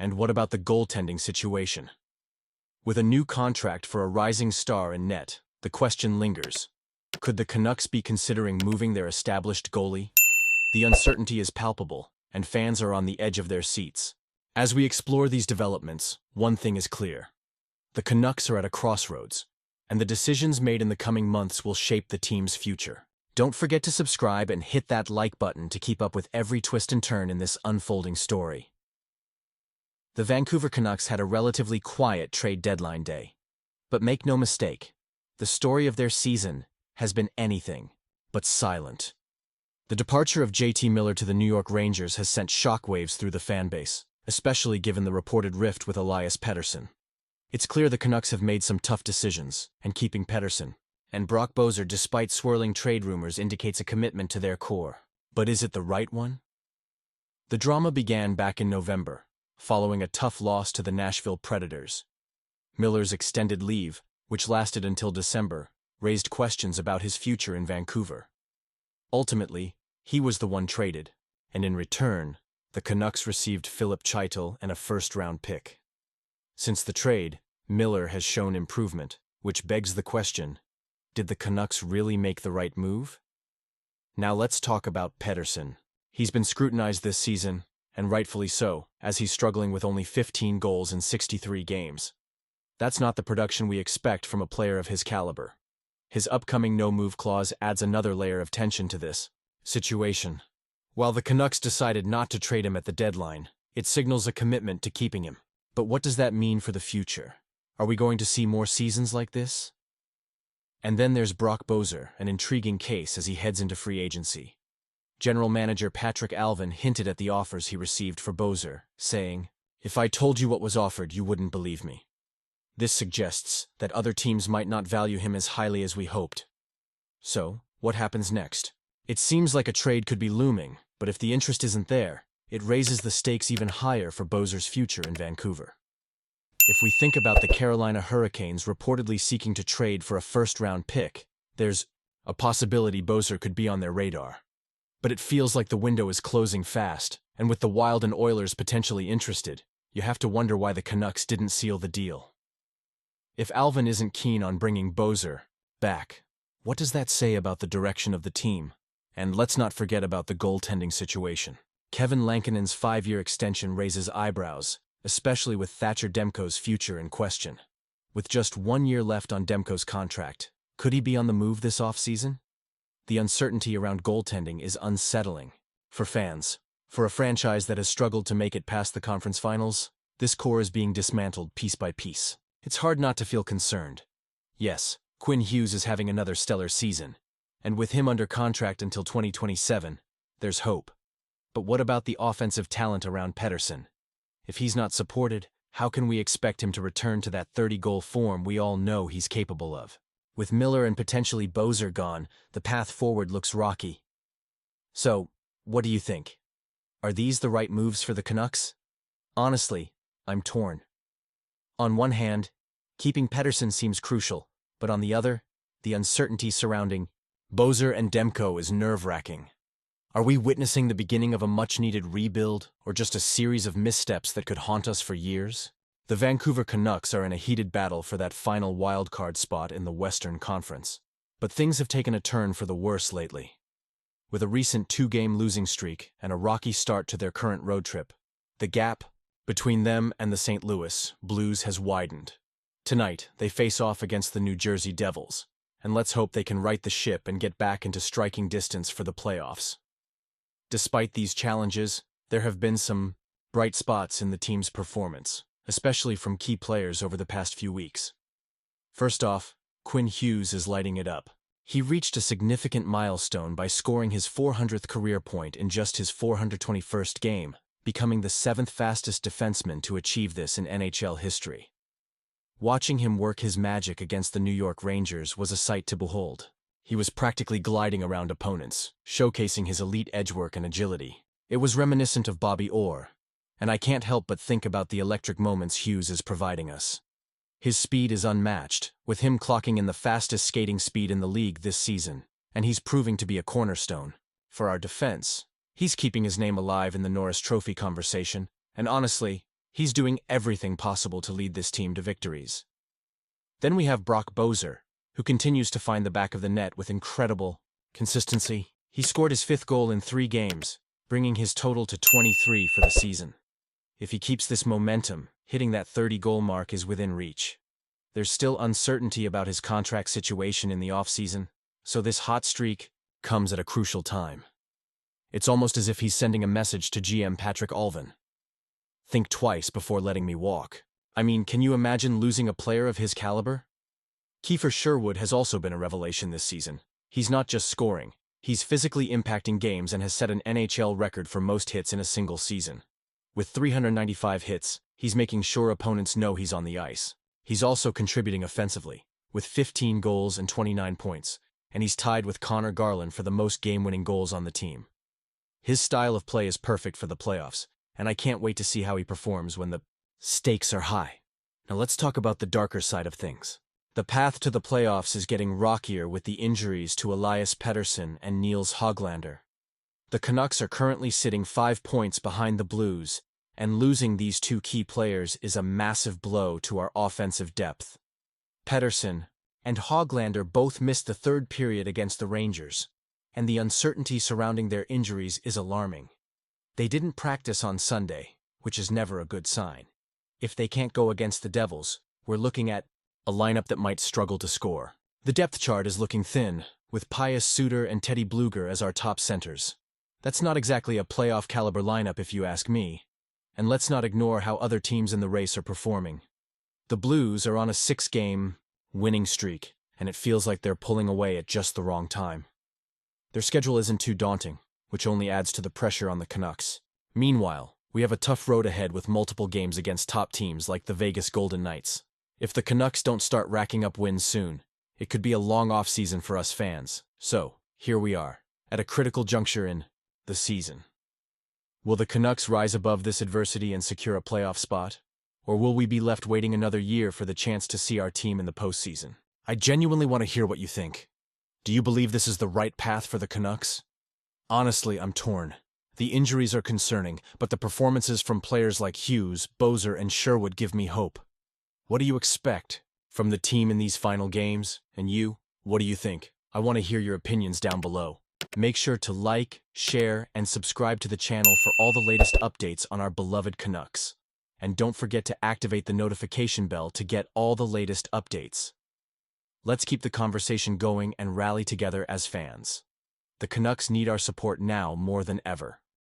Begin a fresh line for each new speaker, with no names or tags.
And what about the goaltending situation? With a new contract for a rising star in net, the question lingers. Could the Canucks be considering moving their established goalie? The uncertainty is palpable, and fans are on the edge of their seats. As we explore these developments, one thing is clear. The Canucks are at a crossroads, and the decisions made in the coming months will shape the team's future. Don't forget to subscribe and hit that like button to keep up with every twist and turn in this unfolding story. The Vancouver Canucks had a relatively quiet trade deadline day. But make no mistake, the story of their season has been anything but silent. The departure of JT Miller to the New York Rangers has sent shockwaves through the fan base, especially given the reported rift with Elias Pettersson. It's clear the Canucks have made some tough decisions, and keeping Pettersson and Brock Boeser, despite swirling trade rumors, indicates a commitment to their core. But is it the right one? The drama began back in November, following a tough loss to the Nashville Predators. Miller's extended leave, which lasted until December, raised questions about his future in Vancouver. Ultimately, he was the one traded, and in return, the Canucks received Philip Chytil and a first-round pick. Since the trade, Miller has shown improvement, which begs the question, did the Canucks really make the right move? Now let's talk about Pettersson. He's been scrutinized this season, and rightfully so, as he's struggling with only 15 goals in 63 games. That's not the production we expect from a player of his caliber. His upcoming no-move clause adds another layer of tension to this situation. While the Canucks decided not to trade him at the deadline, it signals a commitment to keeping him. But what does that mean for the future? Are we going to see more seasons like this? And then there's Brock Boeser, an intriguing case as he heads into free agency. General Manager Patrick Alvin hinted at the offers he received for Boeser, saying, "If I told you what was offered, you wouldn't believe me." This suggests that other teams might not value him as highly as we hoped. So, what happens next? It seems like a trade could be looming, but if the interest isn't there, it raises the stakes even higher for Boeser's future in Vancouver. If we think about the Carolina Hurricanes reportedly seeking to trade for a first-round pick, there's a possibility Boeser could be on their radar. But it feels like the window is closing fast, and with the Wild and Oilers potentially interested, you have to wonder why the Canucks didn't seal the deal. If Alvin isn't keen on bringing Boeser back, what does that say about the direction of the team? And let's not forget about the goaltending situation. Kevin Lankinen's 5-year extension raises eyebrows, especially with Thatcher Demko's future in question. With just 1 year left on Demko's contract, could he be on the move this offseason? The uncertainty around goaltending is unsettling. For fans, for a franchise that has struggled to make it past the conference finals, this core is being dismantled piece by piece. It's hard not to feel concerned. Yes, Quinn Hughes is having another stellar season, and with him under contract until 2027, there's hope. But what about the offensive talent around Pettersson? If he's not supported, how can we expect him to return to that 30-goal form we all know he's capable of? With Miller and potentially Boeser gone, the path forward looks rocky. So, what do you think? Are these the right moves for the Canucks? Honestly, I'm torn. On one hand, keeping Pettersson seems crucial, but on the other, the uncertainty surrounding Boeser and Demko is nerve-wracking. Are we witnessing the beginning of a much-needed rebuild, or just a series of missteps that could haunt us for years? The Vancouver Canucks are in a heated battle for that final wildcard spot in the Western Conference. But things have taken a turn for the worse lately. With a recent 2-game losing streak and a rocky start to their current road trip, the gap between them and the St. Louis Blues has widened. Tonight, they face off against the New Jersey Devils, and let's hope they can right the ship and get back into striking distance for the playoffs. Despite these challenges, there have been some bright spots in the team's performance, especially from key players over the past few weeks. First off, Quinn Hughes is lighting it up. He reached a significant milestone by scoring his 400th career point in just his 421st game, becoming the 7th fastest defenseman to achieve this in NHL history. Watching him work his magic against the New York Rangers was a sight to behold. He was practically gliding around opponents, showcasing his elite edgework and agility. It was reminiscent of Bobby Orr, and I can't help but think about the electric moments Hughes is providing us. His speed is unmatched, with him clocking in the fastest skating speed in the league this season, and he's proving to be a cornerstone. For our defense, he's keeping his name alive in the Norris Trophy conversation, and honestly, He's doing everything possible to lead this team to victories. Then we have Brock Boeser, who continues to find the back of the net with incredible consistency. He scored his 5th goal in 3 games, bringing his total to 23 for the season. If he keeps this momentum, hitting that 30-goal mark is within reach. There's still uncertainty about his contract situation in the offseason, so this hot streak comes at a crucial time. It's almost as if he's sending a message to GM Patrick Alvin. Think twice before letting me walk. I mean, can you imagine losing a player of his caliber? Kiefer Sherwood has also been a revelation this season. He's not just scoring, he's physically impacting games and has set an NHL record for most hits in a single season. With 395 hits, he's making sure opponents know he's on the ice. He's also contributing offensively, with 15 goals and 29 points, and he's tied with Connor Garland for the most game-winning goals on the team. His style of play is perfect for the playoffs, and I can't wait to see how he performs when the stakes are high. Now let's talk about the darker side of things. The path to the playoffs is getting rockier with the injuries to Elias Pettersson and Niels Höglander. The Canucks are currently sitting 5 points behind the Blues, and losing these 2 key players is a massive blow to our offensive depth. Pettersson and Höglander both missed the 3rd period against the Rangers, and the uncertainty surrounding their injuries is alarming. They didn't practice on Sunday, which is never a good sign. If they can't go against the Devils, we're looking at a lineup that might struggle to score. The depth chart is looking thin, with Pius Suter and Teddy Bluger as our top centers. That's not exactly a playoff-caliber lineup if you ask me. And let's not ignore how other teams in the race are performing. The Blues are on a 6-game winning streak, and it feels like they're pulling away at just the wrong time. Their schedule isn't too daunting, which only adds to the pressure on the Canucks. Meanwhile, we have a tough road ahead with multiple games against top teams like the Vegas Golden Knights. If the Canucks don't start racking up wins soon, it could be a long off-season for us fans. So, here we are, at a critical juncture in the season. Will the Canucks rise above this adversity and secure a playoff spot? Or will we be left waiting another year for the chance to see our team in the postseason? I genuinely want to hear what you think. Do you believe this is the right path for the Canucks? Honestly, I'm torn. The injuries are concerning, but the performances from players like Hughes, Boeser, and Sherwood give me hope. What do you expect from the team in these final games? And you, what do you think? I want to hear your opinions down below. Make sure to like, share, and subscribe to the channel for all the latest updates on our beloved Canucks. And don't forget to activate the notification bell to get all the latest updates. Let's keep the conversation going and rally together as fans. The Canucks need our support now more than ever.